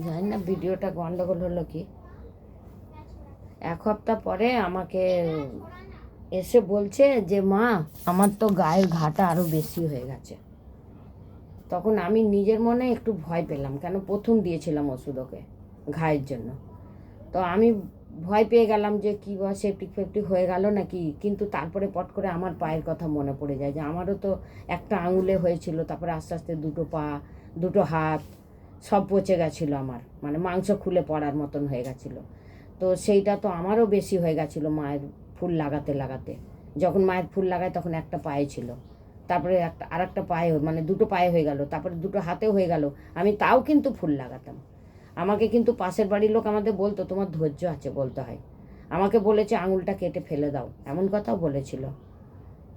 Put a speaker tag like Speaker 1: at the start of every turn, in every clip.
Speaker 1: জানি না ভিডিওটা গন্ডগোল হলো কি। 1 সপ্তাহ পরে আমাকে এসে বলছে যে মা আমার তো গায়ের ঘাটা আরও বেশি হয়ে গেছে। তখন আমি নিজের মনে একটু ভয় পেলাম, কেন প্রথম দিয়েছিলাম ওষুধ ওকে ঘায়ের জন্য। তো আমি ভয় পেয়ে গেলাম যে কী বা সেপটিক ফেপটিক হয়ে গেল নাকি। কিন্তু তারপরে পট করে আমার পায়ের কথা মনে পড়ে যায় যে আমারও তো একটা আঙুলে হয়েছিল, তারপরে আস্তে আস্তে 2টো পা, 2টো হাত সব পচে গেছিলো আমার, মানে মাংস খুলে পড়ার মতন হয়ে গেছিলো। তো সেইটা তো আমারও বেশি হয়ে গেছিলো মায়ের ফুল লাগাতে লাগাতে। যখন মায়ের ফুল লাগায় তখন একটা পায়ে ছিল, তারপরে আরেকটা পায়ে, মানে 2টো পায়ে হয়ে গেল, তারপরে 2টো হাতেও হয়ে গেল। আমি তাও কিন্তু ফুল লাগাতাম। আমাকে কিন্তু পাশের বাড়ির লোক আমাদের বলতো তোমার ধৈর্য আছে বলতে হয়। আমাকে বলেছে আঙুলটা কেটে ফেলে দাও, এমন কথাও বলেছিল।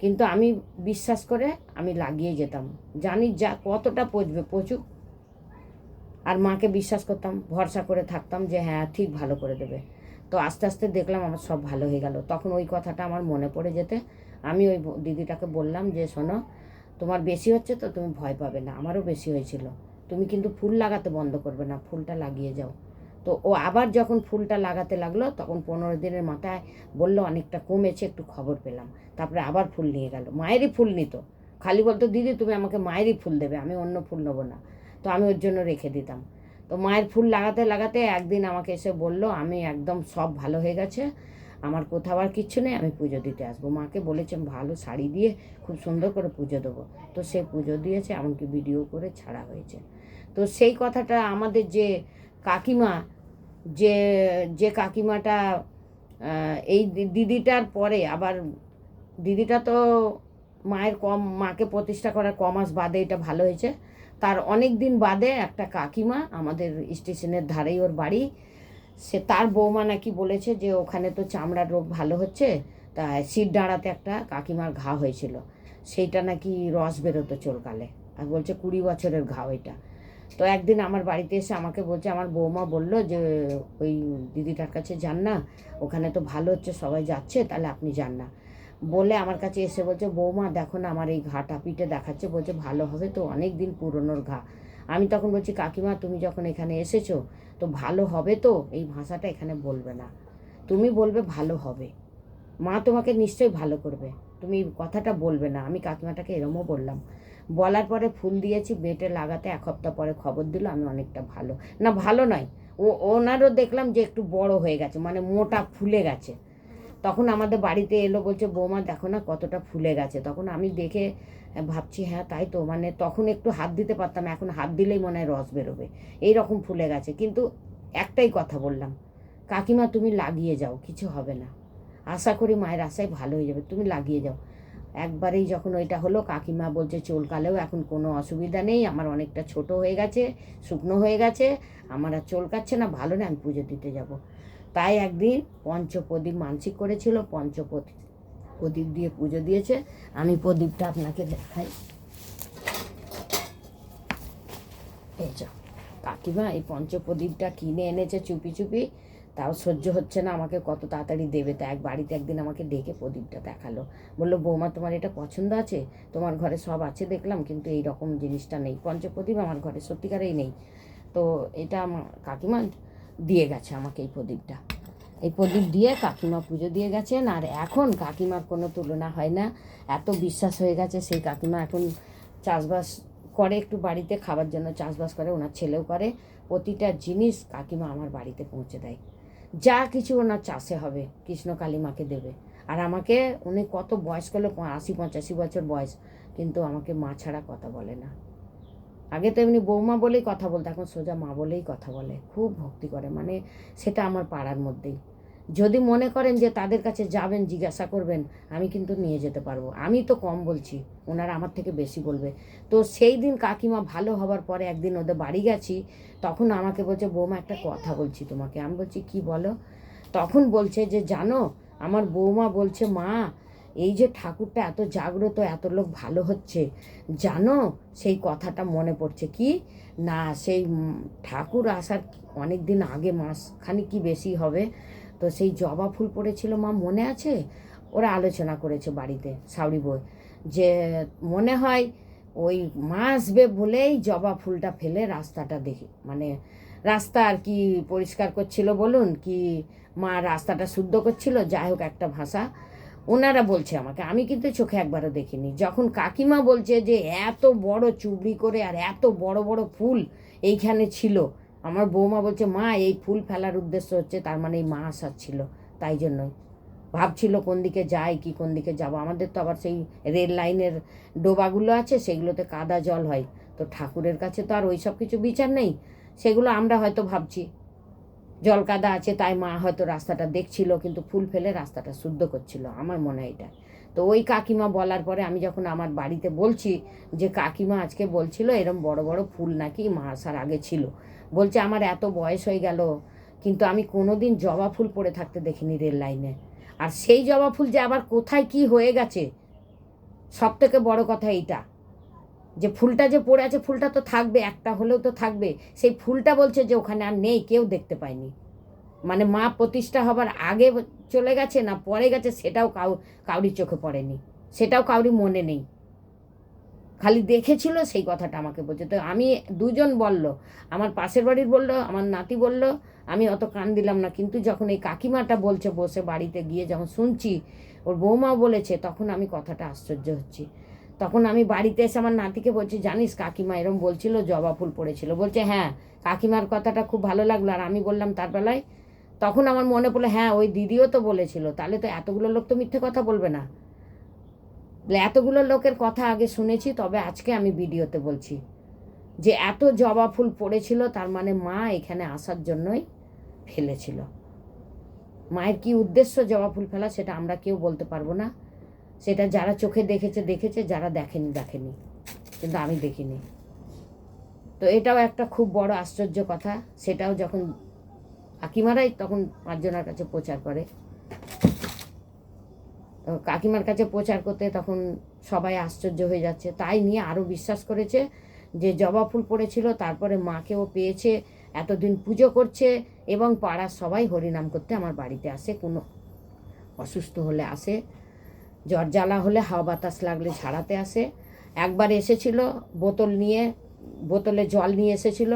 Speaker 1: কিন্তু আমি বিশ্বাস করে আমি লাগিয়ে যেতাম, জানি যা কতটা পচবে পচুক। আর মাকে বিশ্বাস করতাম, ভরসা করে থাকতাম যে হ্যাঁ ঠিক ভালো করে দেবে। তো আস্তে আস্তে দেখলাম আমার সব ভালো হয়ে গেল। তখন ওই কথাটা আমার মনে পড়ে যেতে আমি ওই দিদিটাকে বললাম যে শোনো, তোমার বেশি হচ্ছে তো তুমি ভয় পাবে না, আমারও বেশি হয়েছিল, তুমি কিন্তু ফুল লাগাতে বন্ধ করবে না, ফুলটা লাগিয়ে যাও। তো ও আবার যখন ফুলটা লাগাতে লাগলো তখন 15 দিনের মাথায় বললো অনেকটা কমেছে, একটু খবর পেলাম। তারপরে আবার ফুল নিয়ে গেল, মায়েরই ফুল নিত, খালি বলতো দিদি তুমি আমাকে মায়েরই ফুল দেবে, আমি অন্য ফুল নেবো না। তো আমি ওর জন্য রেখে দিতাম। তো মায়ের ফুল লাগাতে লাগাতে একদিন আমাকে এসে বলল আমি একদম সব ভালো হয়ে গেছে, আমার কোথাও আর কিচ্ছু নেই, আমি পুজো দিতে আসবো। মাকে বলেছে ভালো শাড়ি দিয়ে খুব সুন্দর করে পুজো দেবো। তো সে পুজো দিয়েছে, এমনকি ভিডিও করে ছাড়া হয়েছে। তো সেই কথাটা আমাদের যে কাকিমা, যে যে কাকিমাটা এই দিদিটার পরে আবার, দিদিটা তো মাকে প্রতিষ্ঠা করার কমাস বাদে এটা ভালো হয়েছে। তার অনেক দিন বাদে একটা কাকিমা, আমাদের স্টেশনের ধারেই ওর বাড়ি, সে তার বৌমা নাকি বলেছে যে ওখানে তো চামড়ার রোগ ভালো হচ্ছে, তা শির দাঁড়াতে একটা কাকিমার ঘা হয়েছিল, সেইটা নাকি রস বেরোতো চুলকালে, আর বলছে 20 বছরের ঘাও এটা। তো একদিন আমার বাড়িতে এসে আমাকে বলছে আমার বৌমা বললো যে ওই দিদিটার কাছে যান না, ওখানে তো ভালো হচ্ছে, সবাই যাচ্ছে, তাহলে আপনি যান না। বলে আমার কাছে এসে বলছে বৌমা দেখো না আমার এই ঘাটা, পিঠে দেখাচ্ছে, বলছে ভালো হবে তো, অনেক দিন পুরনোর ঘা। আমি তখন বলছি কাকিমা তুমি যখন এখানে এসেছো তো ভালো হবে তো, এই ভাষাটা এখানে বলবে না, তুমি বলবে ভালো হবে, মা তোমাকে নিশ্চয়ই ভালো করবে, তুমি কথাটা বলবে না। আমি কাকিমাটাকে এরমও বললাম। বলার পরে ফুল দিয়েছি, বেটে লাগাতে 1 সপ্তাহ পরে খবর দিল আমি অনেকটা ভালো, না ভালো নয়, ওনারও দেখলাম যে একটু বড় হয়ে গেছে, মানে মোটা ফুলে গেছে। তখন আমাদের বাড়িতে এলো, বলছে বৌমা দেখো না কতটা ফুলে গেছে। তখন আমি দেখে ভাবছি হ্যাঁ তাই তো, মানে তখন একটু হাত দিতে পারতাম, এখন হাত দিলেই মনে হয় রস বেরোবে, এই রকম ফুলে গেছে। কিন্তু একটাই কথা বললাম, কাকিমা তুমি লাগিয়ে যাও, কিছু হবে না, আশা করি মায়ের আশায় ভালো হয়ে যাবে, তুমি লাগিয়ে যাও। একবারেই যখন ওইটা হলো কাকিমা বলছে চুলকালেও এখন কোনো অসুবিধা নেই, আমার অনেকটা ছোট হয়ে গেছে, শুকনো হয়ে গেছে, আমার আর চুলকাচ্ছে না, ভালো না, আমি পুজো দিতে যাব। তাই একদিন পঞ্চপ্রদীপ মানসিক করেছিল, প্রদীপ দিয়ে পুজো দিয়েছে। আমি প্রদীপটা আপনাকে দেখাই, এই যে কাকিমা এই পঞ্চপ্রদীপটা কিনে এনেছে চুপি চুপি, তাও সহ্য হচ্ছে না আমাকে কত তাড়াতাড়ি দেবে। তা বাড়িতে একদিন আমাকে ডেকে প্রদীপটা দেখালো, বললো বৌমা তোমার এটা পছন্দ আছে, তোমার ঘরে সব আছে দেখলাম কিন্তু এই রকম জিনিসটা নেই, পঞ্চপ্রদীপ আমার ঘরে সত্যিকারেই নেই। তো এটা আমার কাকিমা দিয়ে গেছে আমাকে এই প্রদীপটা, এই প্রদীপ দিয়ে কাকিমা পুজো দিয়ে গেছেন। আর এখন কাকিমার কোনো তুলনা হয় না, এত বিশ্বাস হয়ে গেছে সেই কাকিমা। এখন চাষবাস করে, একটু বাড়িতে খাবার জন্য চাষবাস করে, ওনার ছেলেও করে, প্রতিটা জিনিস কাকিমা আমার বাড়িতে পৌঁছে দেয়, যা কিছু ওনার চাষে হবে কৃষ্ণকালী মাকে দেবে। আর আমাকে উনি কত বয়স করলো, 80-85 বছর বয়স, কিন্তু আমাকে মা ছাড়া কথা বলে না। আগে তো এমনি বৌমা বলেই কথা বলতো, এখন সোজা মা বলেই কথা বলে, খুব ভক্তি করে, মানে সেটা আমার পাড়ার মধ্যেই। যদি মনে করেন যে তাদের কাছে যাবেন জিজ্ঞাসা করবেন, আমি কিন্তু নিয়ে যেতে পারবো, আমি তো কম বলছি, ওনারা আমার থেকে বেশি বলবে। তো সেই দিন কাকিমা ভালো হবার পরে একদিন ওদের বাড়ি গেছি, তখন আমাকে বলছে বৌমা একটা কথা বলছি তোমাকে। আমি বলছি কি বলো। তখন বলছে যে জানো আমার বৌমা বলছে মা এই যে ঠাকুরটা এত জাগ্রত, এত লোক ভালো হচ্ছে, জানো সেই কথাটা মনে পড়ছে কি না, সেই ঠাকুর আসার অনেক দিন আগে, মাসখানি কি বেশি হবে, তো সেই জবা ফুল পড়েছিল মা মনে আছে। ওরা আলোচনা করেছে বাড়িতে শাওড়ি বই, যে মনে হয় ওই মা আসবে বলেই জবা ফুলটা ফেলে রাস্তাটা দেখি, মানে রাস্তা আর কি পরিষ্কার করছিল বলুন, কি মা রাস্তাটা শুদ্ধ করছিল, যাই হোক একটা ভাষা ওনারা বলছে আমাকে, আমি কিন্তু চোখে একবারও দেখিনি। যখন কাকিমা বলছে যে এত বড় চুবড়ি করে আর এত বড় বড় ফুল এইখানে ছিল, আমার বৌমা বলছে মা এই ফুল ফেলার উদ্দেশ্য হচ্ছে, তার মানে এই মা আসার ছিল, তাই জন্যই ভাবছিল কোন দিকে যায় কি কোন দিকে যাব। আমাদের তো আবার সেই রেল লাইনের ডোবাগুলো আছে, সেগুলোতে কাদা জল হয়, তো ঠাকুরের কাছে তো আর ওই সব কিছু বিচার নেই। সেগুলো আমরা হয়তো ভাবছি জল কাদা আছে, তাই মা হয়তো রাস্তাটা দেখছিল, কিন্তু ফুল ফেলে রাস্তাটা শুদ্ধ করছিল, আমার মনে হয় এটা। তো ওই কাকিমা বলার পরে আমি যখন আমার বাড়িতে বলছি যে কাকিমা আজকে বলছিল এরম বড় বড় ফুল নাকি মা আসার আগে ছিল, বলছে আমার এত বয়স হয়ে গেল কিন্তু আমি কোনোদিন জবা ফুল পড়ে থাকতে দেখিনি রেল লাইনে। আর সেই জবা ফুল যে আবার কোথায় কি হয়ে গেছে, সব থেকে বড় কথা এইটা, যে ফুলটা যে পড়ে আছে ফুলটা তো থাকবে, একটা হলেও তো থাকবে, সেই ফুলটা বলছে যে ওখানে আর নেই, কেউ দেখতে পায়নি। মানে মা প্রতিষ্ঠা হবার আগে চলে গেছে না পরে গেছে সেটাও কাউরির চোখে পড়েনি, সেটাও কাউরি মনে নেই, খালি দেখেছিল সেই কথাটা আমাকে বলছে। তো আমি দুজন বলল, আমার পাশের বাড়ির বলল, আমার নাতি বলল, আমি অত কান দিলাম না, কিন্তু যখন এই কাকিমাটা বলছে বসে বাড়িতে গিয়ে যখন শুনছি ওর বৌমাও বলেছে, তখন আমি কথাটা আশ্চর্য হচ্ছি। তখন আমি বাড়িতে এসে আমার নাতিকে বলছি জানিস কাকিমা এরম বলছিল জবা ফুল পড়েছিল, বলছে হ্যাঁ কাকিমার কথাটা খুব ভালো লাগলো। আর আমি বললাম তার বেলায়, তখন আমার মনে পড়লো হ্যাঁ ওই দিদিও তো বলেছিল, তাহলে তো এতগুলো লোক তো মিথ্যে কথা বলবে না, এতগুলো লোকের কথা আগে শুনেছি, তবে আজকে আমি ভিডিওতে বলছি যে এত জবা ফুল পড়েছিল, তার মানে মা এখানে আসার জন্যই ফেলেছিল। মায়ের কি উদ্দেশ্য জবা ফুল ফেলা সেটা আমরা কেউ বলতে পারবো না, সেটা যারা চোখে দেখেছে দেখেছে, যারা দেখেনি দেখেনি, কিন্তু আমি দেখিনি। তো এটাও একটা খুব বড় আশ্চর্য কথা, সেটাও যখন কাকিমারাই তখন 5 জনের কাছে প্রচার করে, কাকিমার কাছে প্রচার করতে তখন সবাই আশ্চর্য হয়ে যাচ্ছে, তাই নিয়ে আরও বিশ্বাস করেছে যে জবা ফুল পড়েছিল, তারপরে মাকেও পেয়েছে, এতদিন পুজো করছে, এবং পাড়ার সবাই হরিনাম করতে আমার বাড়িতে আসে, কোনো অসুস্থ হলে আসে, জ্বর জ্বালা হলে হাওয়া বাতাস লাগলে ছাড়াতে আসে। একবার এসেছিল বোতল নিয়ে, বোতলে জল নিয়ে এসেছিল,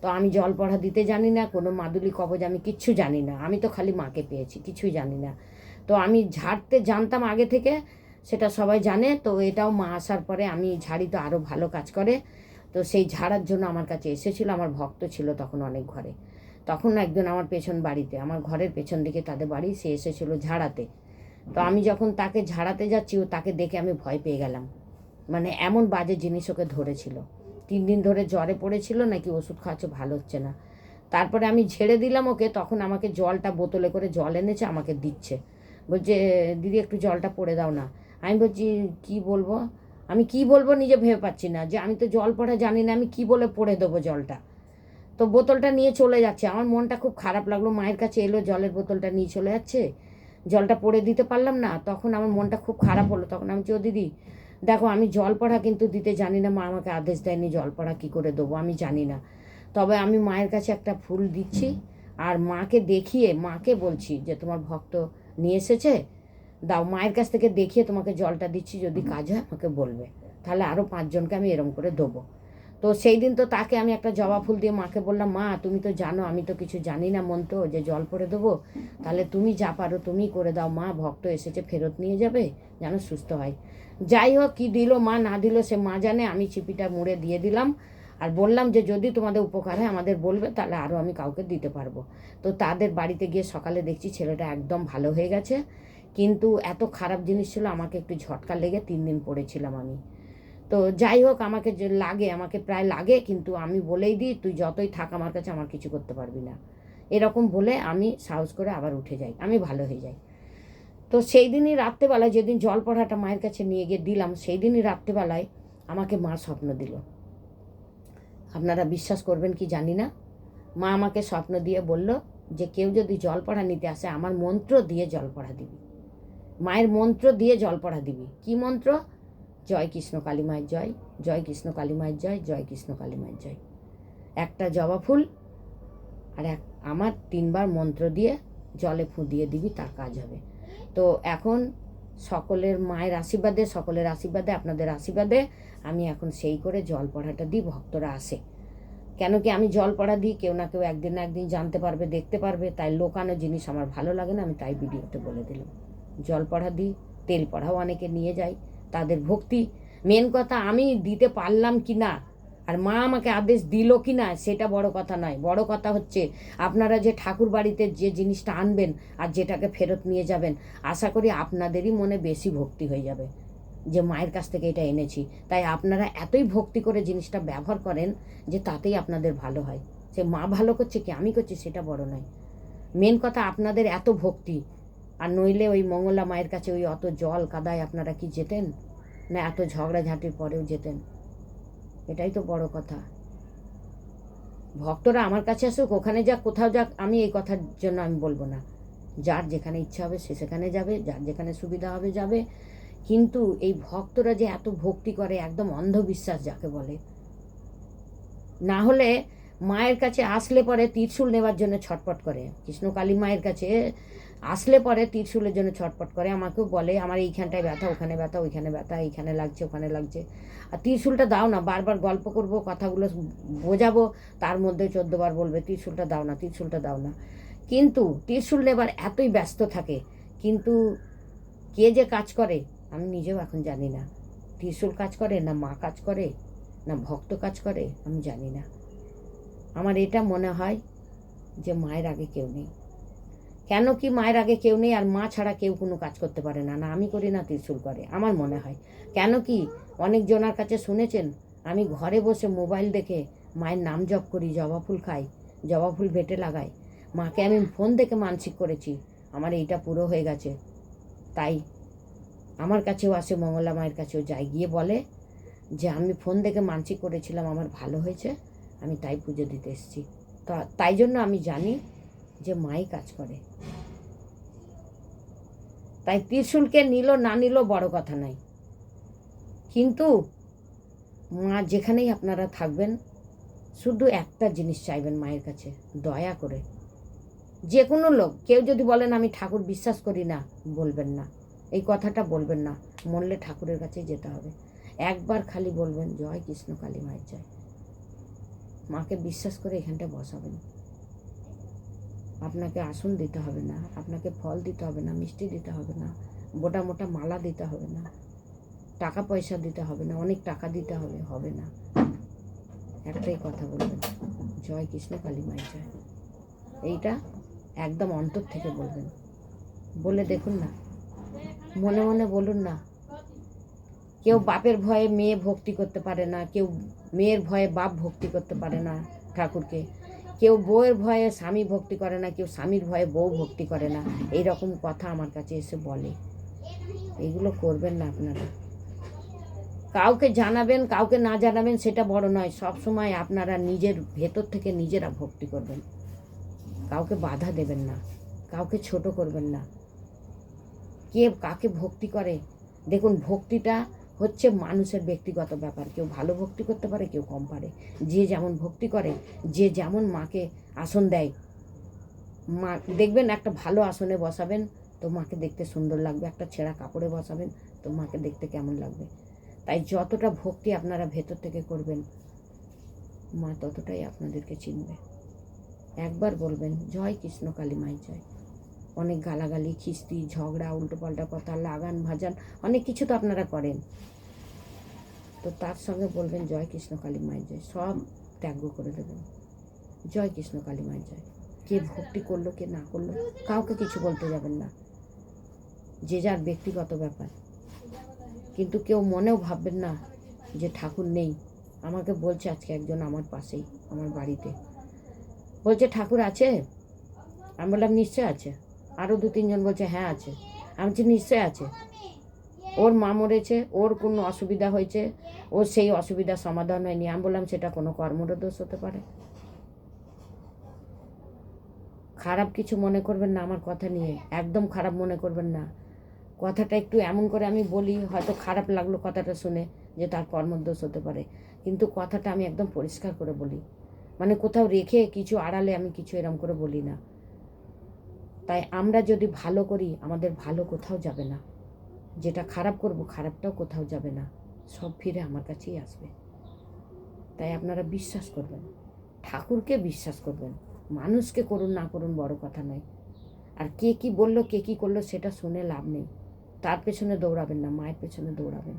Speaker 1: তো আমি জল পড়া দিতে জানি না, কোনো মাদুলি কবজ আমি কিচ্ছু জানি না, আমি তো খালি মাকে পেয়েছি, কিছুই জানি না। তো আমি ঝাড়তে জানতাম আগে থেকে, সেটা সবাই জানে, তো এটাও মা আসার পরে আমি ঝাড়ি তো আরও ভালো কাজ করে, তো সেই ঝাড়ার জন্য আমার কাছে এসেছিল, আমার ভক্ত ছিল তখন অনেক ঘরে, তখন একজন আমার পেছন বাড়িতে, আমার ঘরের পেছন দিকে তাদের বাড়ি, সে এসেছিল ঝাড়াতে। তো আমি যখন তাকে ঝাড়াতে যাচ্ছি, ও তাকে দেখে আমি ভয় পেয়ে গেলাম, মানে এমন বাজে জিনিস ওকে ধরেছিল, 3 দিন ধরে জ্বরে পড়েছিল, নাকি ওষুধ খাওয়াচ্ছে ভালো হচ্ছে না। তারপরে আমি ঝেড়ে দিলাম ওকে, তখন আমাকে জলটা বোতলে করে জল এনেছে আমাকে দিচ্ছে, বলছে দিদি একটু জলটা পড়ে দাও না। আমি বলছি কি বলবো, আমি কি বলবো নিজে ভেবে পাচ্ছি না, যে আমি তো জল পড়া জানি না, আমি কি বলে পড়ে দেবো জলটা। তো বোতলটা নিয়ে চলে যাচ্ছে, আমার মনটা খুব খারাপ লাগলো, মায়ের কাছে এলো জলের বোতলটা নিয়ে চলে যাচ্ছে, জলটা পড়ে দিতে পারলাম না, তখন আমার মনটা খুব খারাপ হলো। তখন আমি ও দিদি দেখো আমি জল পড়া কিন্তু দিতে জানি না, মা আমাকে আদেশ দেয়নি জল পড়া কী করে দেবো, আমি জানি না, তবে আমি মায়ের কাছে একটা ফুল দিচ্ছি, আর মাকে দেখিয়ে মাকে বলছি যে তোমার ভক্ত নিয়ে এসেছে, দাও, মায়ের কাছ থেকে দেখিয়ে তোমাকে জলটা দিচ্ছি, যদি কাজ হয় আমাকে বলবে, তাহলে আরও 5 জনকে আমি এরম করে দেবো। তো সেই দিন তো তাকে আমি একটা জবা ফুল দিয়ে মাকে বললাম মা তুমি তো জানো আমি তো কিছু জানি না মন্ত্র যে জল পড়ে দেবো, তাহলে তুমি যা পারো তুমি করে দাও, মা ভক্ত এসেছে ফেরত নিয়ে যাবে, যেন সুস্থ হয়। যাই হোক কী দিল মা না দিল সে মা জানে, আমি চিপিটা মুড়ে দিয়ে দিলাম, আর বললাম যে যদি তোমাদের উপকার হয় আমাদের বলবে, তাহলে আরও আমি কাউকে দিতে পারবো। তো তাদের বাড়িতে গিয়ে সকালে দেখছি ছেলেটা একদম ভালো হয়ে গেছে, কিন্তু এত খারাপ জিনিস ছিল, আমাকে একটু ঝটকা লেগে 3 দিন পড়েছিলাম আমি। তো যাই হোক আমাকে যে লাগে, আমাকে প্রায় লাগে, কিন্তু আমি বলেই দিই তুই যতই থাক আমার কাছে আমার কিছু করতে পারবি না, এরকম বলে আমি সাহস করে আবার উঠে যাই, আমি ভালো হয়ে যাই। তো সেই দিনই রাত্রেবেলায়, যেদিন জল পড়াটা মায়ের কাছে নিয়ে গিয়ে দিলাম, সেই দিনই রাত্রেবেলায় আমাকে মা স্বপ্ন দিল। আপনারা বিশ্বাস করবেন কি জানি না, মা আমাকে স্বপ্ন দিয়ে বলল যে কেউ যদি জল পড়া নিতে আসে আমার মন্ত্র দিয়ে জল পড়া দিবি, মায়ের মন্ত্র দিয়ে জল পড়া দিবি। কি মন্ত্র? জয় কৃষ্ণ কালী মায়ের জয়, জয় কৃষ্ণ কালী মায়ের জয়, জয় কৃষ্ণ কালী মায়ের জয়। একটা জবা ফুল আর আমার 3 বার মন্ত্র দিয়ে জলে ফুঁ দিয়ে দিবি, তার কাজ হবে। তো এখন সকলের মায়ের আশীর্বাদে, আপনাদের আশীর্বাদে আমি এখন সেই করে জল পড়াটা দিই, ভক্তরা আসে। কেন কি আমি জল পড়া দিই, কেউ না কেউ একদিন না একদিন জানতে পারবে, দেখতে পারবে, তাই লোকানো জিনিস আমার ভালো লাগে না, আমি তাই ভিডিওতে বলে দিলাম। জল পড়া দিই, তেল পড়াও অনেকে নিয়ে যায়, তাদের ভক্তি। মেন কথা আমি দিতে পারলাম কি না আর মা আমাকে আদেশ দিল কি না সেটা বড় কথা নয়। বড় কথা হচ্ছে আপনারা যে ঠাকুর বাড়িতে যে জিনিসটা আনবেন আর যেটাকে ফেরত নিয়ে যাবেন, আশা করি আপনাদেরই মনে বেশি ভক্তি হয়ে যাবে যে মায়ের কাছ থেকে এটা এনেছি। তাই আপনারা এতই ভক্তি করে জিনিসটা ব্যবহার করেন যে তাতেই আপনাদের ভালো হয়। সে মা ভালো করছে কি আমি করছি সেটা বড় নয়, মেন কথা আপনাদের এত ভক্তি। আর নইলে ওই মঙ্গলা মায়ের কাছে ওই অত জল কাদায় আপনারা কি যেতেন? না এত ঝগড়াঝাঁটির পরেও যেতেন? এটাই তো বড় কথা। ভক্তরা আমার কাছে আসুক, ওখানে যাক, কোথাও যাক, আমি এই কথার জন্য আমি বলবো না। যার যেখানে ইচ্ছা হবে সে সেখানে যাবে, যার যেখানে সুবিধা হবে যাবে। কিন্তু এই ভক্তরা যে এত ভক্তি করে, একদম অন্ধবিশ্বাস যাকে বলে, না হলে মায়ের কাছে আসলে পরে ত্রিশূল নেবার জন্য ছটপট করে। কৃষ্ণকালী মায়ের কাছে আসলে পরে ত্রিশূলের জন্য ছটপট করে, আমাকেও বলে আমার এইখানটায় ব্যথা, ওখানে ব্যথা, ওইখানে ব্যথা, এইখানে লাগছে, ওখানে লাগছে, আর ত্রিশূলটা দাও না। বারবার গল্প করব, কথাগুলো বোঝাবো, তার মধ্যে 14 বার বলবে ত্রিশূলটা দাও না, ত্রিশূলটা দাও না। কিন্তু ত্রিশূল নেবার এতই ব্যস্ত থাকে, কিন্তু কে যে কাজ করে আমি নিজেও এখন জানি না। ত্রিশূল কাজ করে না মা কাজ করে না ভক্ত কাজ করে আমি জানি না। আমার এটা মনে হয় যে মায়ের আগে কেউ নেই। কেন কি মায়ের আগে কেউ নেই আর মা ছাড়া কেউ কোনো কাজ করতে পারে না, না আমি করি না ত্রিশূল করে, আমার মনে হয়। কেন কি অনেক জনার কাছে শুনেছেন আমি ঘরে বসে মোবাইল দেখে মায়ের নাম জপ করি, জবা ফুল খাই, জবা ফুল বেটে লাগাই। মাকে আমি ফোন দেখে মানসিক করেছি, আমার এইটা পুরো হয়ে গেছে। তাই আমার কাছেও আসে, মঙ্গলা মায়ের কাছেও যাই, গিয়ে বলে যে আমি ফোন দেখে মানসিক করেছিলাম, আমার ভালো হয়েছে, আমি তাই পুজো দিতে এসেছি। তাই জন্য আমি জানি যে মাই কাজ করে। তাই ত্রিশূলকে নিল না নিল বড় কথা নাই, কিন্তু মা যেখানেই আপনারা থাকবেন শুধু একটা জিনিস চাইবেন মায়ের কাছে, দয়া করে। যে কোনো লোক, কেউ যদি বলেন আমি ঠাকুর বিশ্বাস করি না, বলবেন না, এই কথাটা বলবেন না। মরলে ঠাকুরের কাছে যেতে হবে, একবার খালি বলবেন জয় কৃষ্ণ কালী মায়ের জয়। মাকে বিশ্বাস করে এখানটা বসাবেন। আপনাকে আসন দিতে হবে না, আপনাকে ফল দিতে হবে না, মিষ্টি দিতে হবে না, মোটা মোটা মালা দিতে হবে না, টাকা পয়সা দিতে হবে না, অনেক টাকা দিতে হবে না। একটাই কথা বলবেন জয় কৃষ্ণ কালী মায়ের জয়। এইটা একদম অন্তর থেকে বলবেন। বলে দেখুন না, মনে মনে বলুন না। কেউ বাপের ভয়ে মেয়ে ভক্তি করতে পারে না, কেউ মেয়ের ভয়ে বাপ ভক্তি করতে পারে না ঠাকুরকে, কেউ বউয়ের ভয়ে স্বামী ভক্তি করে না, কেউ স্বামীর ভয়ে বউ ভক্তি করে না। এই রকম কথা আমার কাছে এসে বলে, এইগুলো করবেন না আপনারা। কাউকে জানাবেন কাউকে না জানাবেন সেটা বড় নয়, সব সময় আপনারা নিজের ভেতর থেকে নিজেরা ভক্তি করবেন। কাউকে বাধা দেবেন না, কাউকে ছোট করবেন না। কে কাকে ভক্তি করে দেখুন, ভক্তিটা হচ্ছে মানুষের ব্যক্তিগত ব্যাপার। কেউ ভালো ভক্তি করতে পারে, কেউ কম পারে। যে যেমন ভক্তি করে, যে যেমন মাকে আসন দেয়, মা দেখবেন একটা ভালো আসনে বসাবেন তো মাকে দেখতে সুন্দর লাগবে, একটা ছেঁড়া কাপড়ে বসাবেন তো মাকে দেখতে কেমন লাগবে। তাই যতটা ভক্তি আপনারা ভেতর থেকে করবেন মা ততটাই আপনাদেরকে চিনবে। একবার বলবেন জয় কৃষ্ণ কালী মায়ের জয়। অনেক গালাগালি, খিস্তি, ঝগড়া, উল্টোপাল্টা কথা, লাগান ভাজান, অনেক কিছু তো আপনারা করেন, তো তার সঙ্গে বলবেন জয় কৃষ্ণ কালী মায়ের জয়, সব ত্যাগ করে দেবেন। জয় কৃষ্ণ কালী মায়ের জয়। কে ভক্তি করলো কে না করলো কাউকে কিছু বলতে যাবেন না, যে যার ব্যক্তিগত ব্যাপার। কিন্তু কেউ মনেও ভাববেন না যে ঠাকুর নেই। আমাকে বলছে আজকে একজন আমার পাশেই, আমার বাড়িতে বলছে ঠাকুর আছে, আমি বললাম নিশ্চয় আছে। আরও 2-3 জন বলছে হ্যাঁ আছে। আমি বলছি নিশ্চয় আছে, ওর মা মরেছে, ওর কোনো অসুবিধা হয়েছে, ওর সেই অসুবিধার সমাধান হয়নি। আমি বললাম সেটা কোনো কর্মর দোষ হতে পারে। খারাপ কিছু মনে করবেন না আমার কথা নিয়ে, একদম খারাপ মনে করবেন না। কথাটা একটু এমন করে আমি বলি, হয়তো খারাপ লাগলো কথাটা শুনে যে তার কর্মদোষ হতে পারে, কিন্তু কথাটা আমি একদম পরিষ্কার করে বলি, মানে কোথাও রেখে কিছু আড়ালে আমি কিছু এরম করে বলি না। তাই আমরা যদি ভালো করি আমাদের ভালো কোথাও যাবে না, যেটা খারাপ করব খারাপটাও কোথাও যাবে না, সব ফিরে আমার কাছেই আসবে। তাই আপনারা বিশ্বাস করবেন, ঠাকুরকে বিশ্বাস করবেন, মানুষকে করুন না করুন বড় কথা নয়। আর কে কি বললো কে কি করলো সেটা শুনে লাভ নেই, তার পেছনে দৌড়াবেন না, মায়ের পেছনে দৌড়াবেন।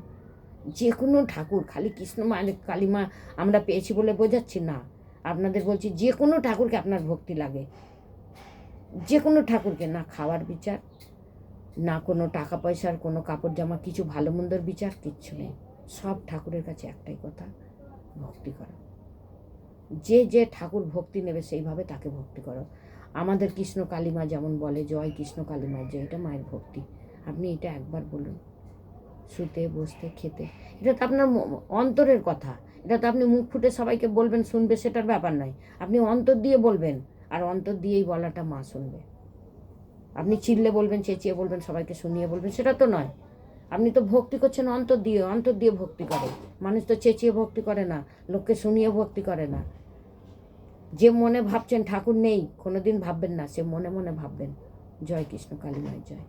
Speaker 1: যে কোনো ঠাকুর, খালি কৃষ্ণ মায়ের কালীমা আমরা পেয়েছি বলে বোঝাচ্ছি না, আপনাদের বলছি যে কোনো ঠাকুরকে আপনার ভক্তি লাগে, যে কোনো ঠাকুরকে, না খাওয়ার বিচার, না কোনো টাকা পয়সার, কোনো কাপড় জামা, কিছু ভালো মন্দর বিচার, কিচ্ছু নেই। সব ঠাকুরের কাছে একটাই কথা, ভক্তি করো। যে যে ঠাকুর ভক্তি নেবে সেইভাবে তাকে ভক্তি করো। আমাদের কৃষ্ণ কালীমা যেমন বলে জয় কৃষ্ণ কালীমার জয়, এটা মায়ের ভক্তি। আপনি এটা একবার বলুন, শুতে বসতে খেতে, এটা তো আপনার অন্তরের কথা, এটা তো আপনি মুখ ফুটে সবাইকে বলবেন শুনবে সেটার ব্যাপার নয়, আপনি অন্তর দিয়ে বলবেন, আর অন্তর দিয়েই বলাটা মা শুনবে। আপনি চিল্লে বলবেন, চেঁচিয়ে বলবেন, সবাইকে শুনিয়ে বলবেন, সেটা তো নয়। আপনি তো ভক্তি করছেন অন্তর দিয়ে, অন্তর দিয়ে ভক্তি করে। মানুষ তো চেঁচিয়ে ভক্তি করে না, লোককে শুনিয়ে ভক্তি করে না। যে মনে ভাবছেন ঠাকুর নেই, কোনোদিন ভাববেন না, সে মনে মনে ভাববেন জয় কৃষ্ণ কালীমার জয়।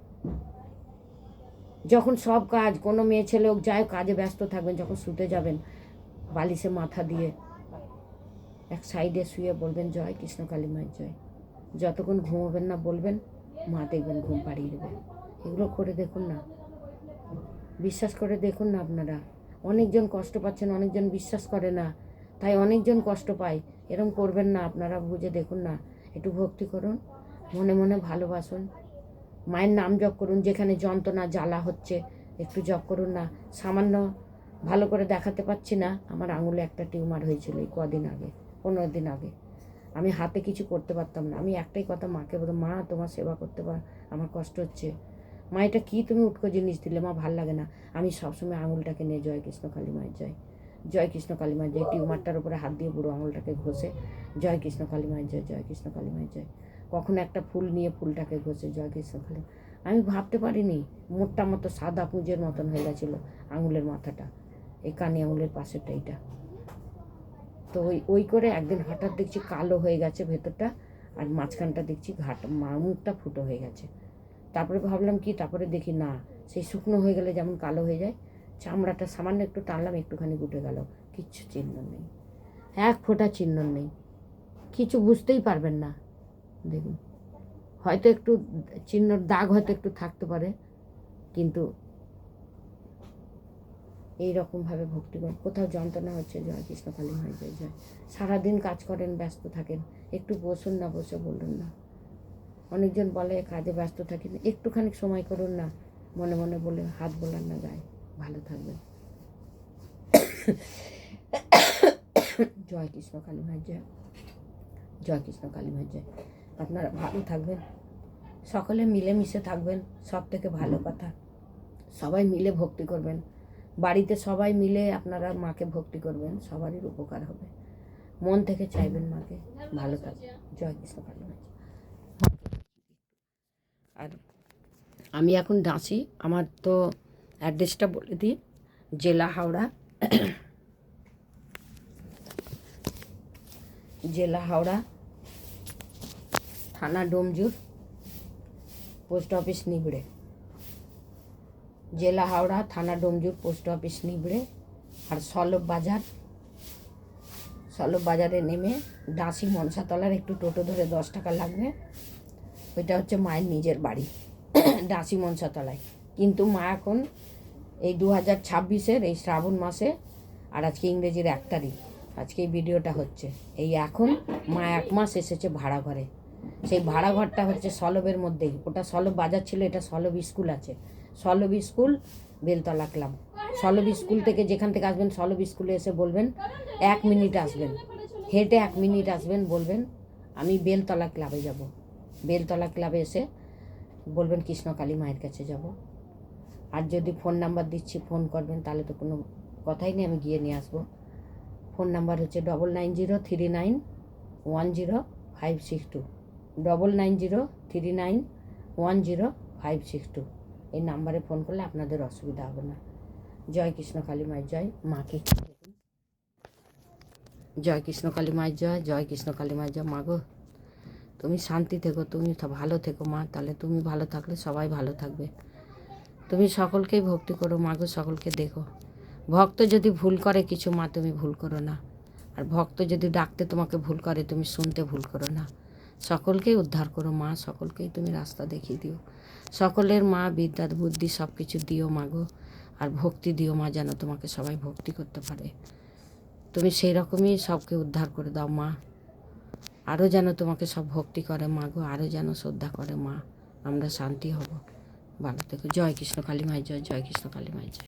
Speaker 1: যখন সব কাজ, কোনো মেয়ে ছেলে হোক যায় কাজে ব্যস্ত থাকবেন, যখন শুতে যাবেন বালিশে মাথা দিয়ে এক সাইডে শুয়ে বলবেন জয় কৃষ্ণ কালীমার জয়। যতক্ষণ ঘুমোবেন না বলবেন, মা দেখবেন ঘুম পাড়িয়ে দেবে। এগুলো করে দেখুন না, বিশ্বাস করে দেখুন না। আপনারা অনেকজন কষ্ট পাচ্ছেন, অনেকজন বিশ্বাস করে না, তাই অনেকজন কষ্ট পায়। এরকম করবেন না, আপনারা বুঝে দেখুন না। একটু ভক্তি করুন, মনে মনে ভালোবাসুন, মায়ের নাম জপ করুন। যেখানে যন্ত্রণা জ্বালা হচ্ছে একটু জপ করুন না। সামান্য ভালো করে দেখাতে পাচ্ছি না, আমার আঙুলে একটা টিউমার হয়েছিল এই কদিন আগে, 15 দিন আগে। আমি হাতে কিছু করতে পারতাম না। আমি একটাই কথা মাকে বলতাম, মা তোমার সেবা করতে আমার কষ্ট হচ্ছে। মা এটা কী তুমি উটকো জিনিস দিলে, মা ভাল লাগে না। আমি সবসময় আঙুলটাকে নিয়ে জয় কৃষ্ণ কালী মায়ের জয়, জয় কৃষ্ণ কালী মায়ের জয়, টিউমারটার উপরে হাত দিয়ে বুড়ো আঙুলটাকে ঘষে জয় কৃষ্ণ কালী মায়ের জয়, জয় কৃষ্ণ কালী মায়ের জয়। কখনো একটা ফুল নিয়ে ফুলটাকে ঘষে জয় কৃষ্ণ কালী। আমি ভাবতে পারিনি, মোটটা মতো সাদা পুঁজের মতন হয়ে গেছিলো আঙুলের মাথাটা, এই কানি আঙুলের পাশেরটা এইটা। তো ওই করে একদিন হঠাৎ দেখছি কালো হয়ে গেছে ভেতরটা, আর মাঝখানটা দেখছি মুখটা ফুটো হয়ে গেছে। তারপরে ভাবলাম কি, তারপরে দেখি না, সেই শুকনো হয়ে গেলে যেমন কালো হয়ে যায়, চামড়াটা সামান্য একটু টানলাম, একটুখানি উঠে গেল, কিচ্ছু চিহ্ন নেই, এক ফোঁটা চিহ্ন নেই, কিছু বুঝতেই পারবেন না। দেখুন, হয়তো একটু চিহ্নর দাগ হয়তো একটু থাকতে পারে, কিন্তু এইরকমভাবে ভক্তি করেন। কোথাও যন্ত্রণা হচ্ছে জয় কৃষ্ণ কালী মায়ের জয় জয়। সারাদিন কাজ করেন, ব্যস্ত থাকেন, একটু বসুন না, বসে বলুন না। অনেকজন বলে কাজে ব্যস্ত থাকেন, একটুখানি সময় করুন না, মনে মনে বলে হাত বোলান না গায়ে, ভালো থাকবেন। জয় কৃষ্ণ কালী মায়ের জয়, জয় কৃষ্ণ কালী মায়ের জয়। আপনারা ভালো থাকবেন, সকলে মিলেমিশে থাকবেন, সব থেকে ভালো কথা। সবাই মিলে ভক্তি করবেন, বাড়িতে সবাই মিলে আপনারা মাকে ভক্তি করবেন, সবারই উপকার হবে। মন থেকে চাইবেন মাকে ভালো থাকবে। জয় কৃষ্ণ কালী মায়ের। আর আমি এখন ডাঁসি, আমার তো অ্যাড্রেসটা বলে দিই, জেলা হাওড়া, জেলা হাওড়া, থানা ডোমজুর, পোস্ট অফিস নিবড়ে। জেলা হাওড়া, থানা ডোমজুর, পোস্ট অফিস নিবড়ে। আর সলভ বাজারে নেমে ডাঁসি মনসাতলার একটু টোটো ধরে 10 টাকা লাগবে, ওইটা হচ্ছে মায়ের নিজের বাড়ি ডাঁসি মনসাতলায়। কিন্তু মা এখন এই 2026-এর এই শ্রাবণ মাসে, আর আজকে ইংরেজির 1 তারিখ, আজকে এই ভিডিওটা হচ্ছে, এই এখন মা 1 মাস এসেছে ভাড়া ঘরে। সেই ভাড়া ঘরটা হচ্ছে সলভের মধ্যেই, ওটা সলভ বাজার ছিল, এটা সলভ স্কুল আছে, সলভ স্কুল বেলতলা ক্লাব। সলভ স্কুল থেকে যেখান থেকে আসবেন, সলভ স্কুলে এসে বলবেন 1 মিনিট আসবেন, হেঁটে 1 মিনিট আসবেন, বলবেন আমি বেলতলা ক্লাবে যাব। বেলতলা ক্লাবে এসে বলবেন কৃষ্ণ কালী মায়ের কাছে যাব। আর যদি ফোন নাম্বার দিচ্ছি, ফোন করবেন, তাহলে তো কোনো কথাই নেই, আমি গিয়ে নিয়ে আসবো। ফোন নাম্বার হচ্ছে 9903910562, 9903910562। এই নাম্বারে ফোন করলে আপনাদের অসুবিধা হবে না। জয় কৃষ্ণ কালী মায়ের জয়। মাকে জয় কৃষ্ণ কালী মায়ের জয়, জয় কৃষ্ণ কালী মায়ের জয়। মা গো, তুমি শান্তি থেকো, তুমি ভালো থেকো মা, তাহলে তুমি ভালো থাকলে সবাই ভালো থাকবে। তুমি সকলকেই ভক্তি করো মা গো, সকলকে দেখো। ভক্ত যদি ভুল করে কিছু, মা তুমি ভুল করো না, আর ভক্ত যদি ডাকতে তোমাকে ভুল করে তুমি শুনতে ভুল করো না। সকলকেই উদ্ধার করো মা, সকলকেই তুমি রাস্তা দেখিয়ে দিও। সকলের মা বিদ্যা বুদ্ধি সব কিছু দিও মা গো। আর ভক্তি দিও মা, যেন তোমাকে সবাই ভক্তি করতে পারে। তুমি সেই রকমই সবকে উদ্ধার করে দাও মা। আরও যেন তোমাকে সব ভক্তি করে মা গো, আরও যেন শ্রদ্ধা করে মা। আমরা শান্তি হব। ভালো থেকো। জয় কৃষ্ণ কালী মায়ের জয়, জয় কৃষ্ণ কালী মায়ের জয়।